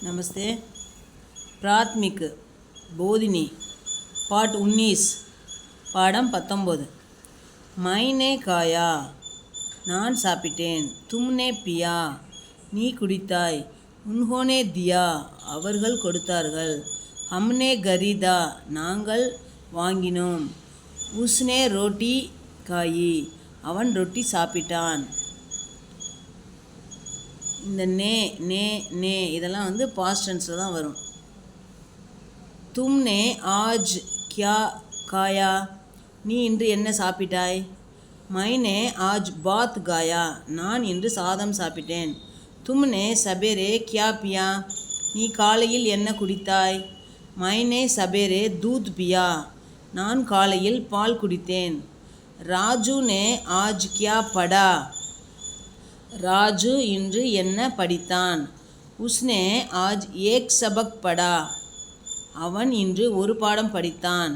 नमस्ते। प्राथमिक बोधिनी पाठ 19 पाடம் 19 मैंने खाया நான் சாப்பிட்டேன், तुमने पिया நீ குடித்தாய், उन्होंने दिया அவர்கள் கொடுத்தார்கள், हमने खरीदा நாங்கள் வாங்கினோம், उसने रोटी खाई அவன் ரொட்டி சாப்பிட்டான். இந்த நே நே நே இதெல்லாம் பாஸ்ட் டென்ஸில் தான் வரும். தும்னே ஆஜ் கியா காயா நீ இன்று என்ன சாப்பிட்டாய். மைனே ஆஜ் பாத் காயா நான் இன்று சாதம் சாப்பிட்டேன். தும்னே சபேரே கியா பியா நீ காலையில் என்ன குடித்தாய். மைனே சபேரே தூத் பியா நான் காலையில் பால் குடித்தேன். ராஜு நே ஆஜ் கியா படா ராஜு இன்று என்ன படித்தான். உஸ்னே ஆஜ் ஏக் சபக் படா அவன் இன்று ஒரு பாடம் படித்தான்.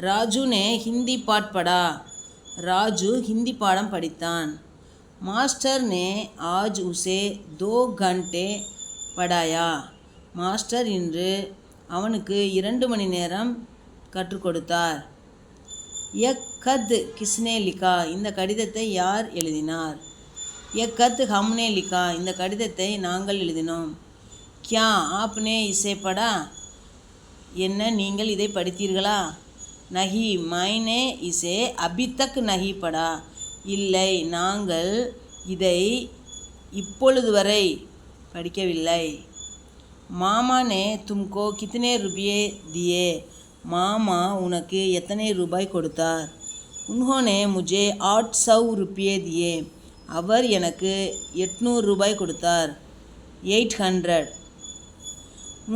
ராஜு நே ஹிந்தி பாட் படா ராஜு ஹிந்தி பாடம் படித்தான். மாஸ்டர் நே ஆஜ் உசே 2 घंटे படாயா மாஸ்டர் இன்று அவனுக்கு 2 மணி நேரம் கற்றுக் கொடுத்தார். யக் கத் கிஸ்னே லிகா இந்த கடிதத்தை யார் எழுதினார். யக் கத் ஹம்னே லிகா இந்த கடிதத்தை நாங்கள் எழுதினோம். கியா ஆப்னே இசே படா என்ன நீங்கள் இதை படித்தீர்களா. நஹி மைனே இசே அபி தக் நஹி படா இல்லை நாங்கள் இதை இப்பொழுது வரை படிக்கவில்லை. மாமா நே தும்கோ கித்தனே ருபியே தியே மாமா உனக்கு எத்தனை ரூபாய் கொடுத்தார். உன்ஹோனே முஜே 800 रुपये दिए அவர் எனக்கு 800 ரூபாய் கொடுத்தார். 800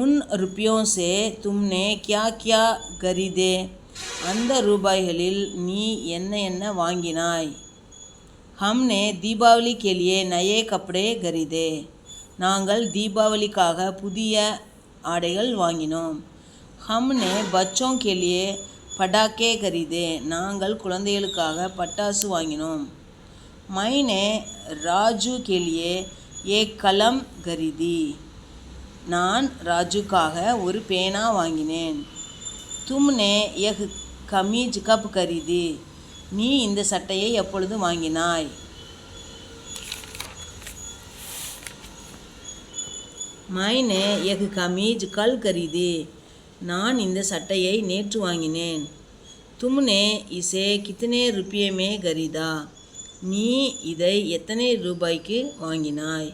உன் रुपयों से तुमने क्या क्या खरीदे அந்த ரூபாய்களில் நீ என்ன என்ன வாங்கினாய். हमने दीपावली के लिए नए कपड़े खरीदे நாங்கள் தீபாவளிக்காக புதிய ஆடைகள் வாங்கினோம். हमने बच्चों के लिए पटाखे खरीदे நாங்கள் குழந்தைகளுக்காக பட்டாசு வாங்கினோம். मैंने राजू के लिए एक कलम खरीदी நான் ராஜுக்காக ஒரு பேனா வாங்கினேன். तुमने यह कमीज कब खरीदी நீ இந்த சட்டையை எப்பொழுது வாங்கினாய். मैंने यह कमीज कल खरीदी நான் இந்த சட்டையை நேற்று வாங்கினேன். तुमने इसे कितने रुपये में खरीदा நீ இதை எத்தனை ரூபாய்க்கு வாங்கினாய்.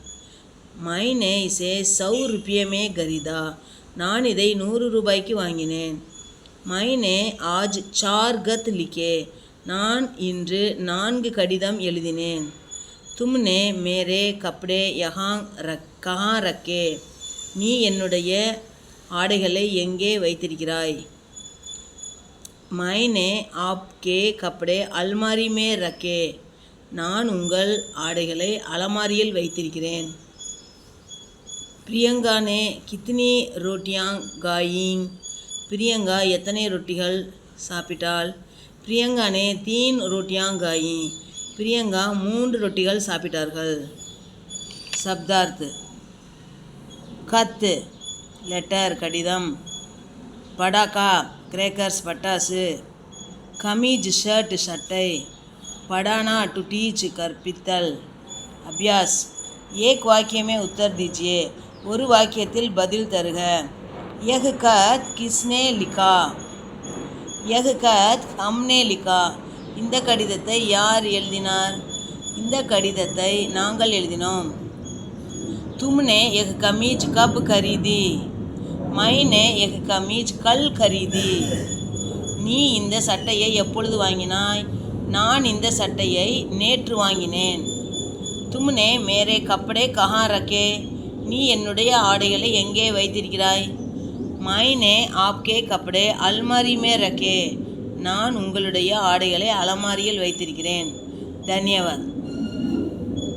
मैंने इसे 100 रुपये में खरीदा நான் இதை 100 ரூபாய்க்கு வாங்கினேன். मैंने आज 4 खत लिखे நான் இன்று 4 கடிதம் எழுதினேன். तुमने मेरे कपड़े कहाँ रखे நீ என்னுடைய ஆடைகளை எங்கே வைத்திருக்கிறாய். मैंने आपके कपड़े अलमारी में रखे நான் உங்கள் ஆடைகளை அலமாரியில் வைத்திருக்கிறேன். பிரியங்கா நே கித்னி ரோட்டியாங் காயிங் பிரியங்கா எத்தனை ரொட்டிகள் சாப்பிட்டாள். பிரியங்கா நே 3 ரோட்டியாங் காயி பிரியங்கா 3 ரொட்டிகள் சாப்பிட்டார்கள். சப்தார்த் கத் லெட்டர் கடிதம், படாக்கா கிரேக்கர்ஸ் பட்டாசு, கமீஜ் ஷர்ட் சட்டை, पढ़ाना टू टीच கற்பித்தல். अभ्यास एक वाक्य में उत्तर दीजिए ஒரு வாக்கியத்தில் பதில் தருக. यह खत किसने लिखा यह खत हमने लिखा இந்த கடிதத்தை யார் எழுதினார். இந்த கடிதத்தை நாங்கள் எழுதினோம். तुमने यह कमीज कब खरीदी मैंने यह कमीज कल खरीदी நீ இந்த சட்டையை எப்பொழுது வாங்கினாய். நான் இந்த சட்டையை நேற்று வாங்கினேன். तुमने मेरे कपड़े कहाँ रखे நீ என்னுடைய ஆடைகளை எங்கே வைத்திருக்கிறாய். मैंने आपके कपड़े अलमारी में रखे நான் உங்களுடைய ஆடைகளை அலமாரியில் வைத்திருக்கிறேன். தன்யவாத்.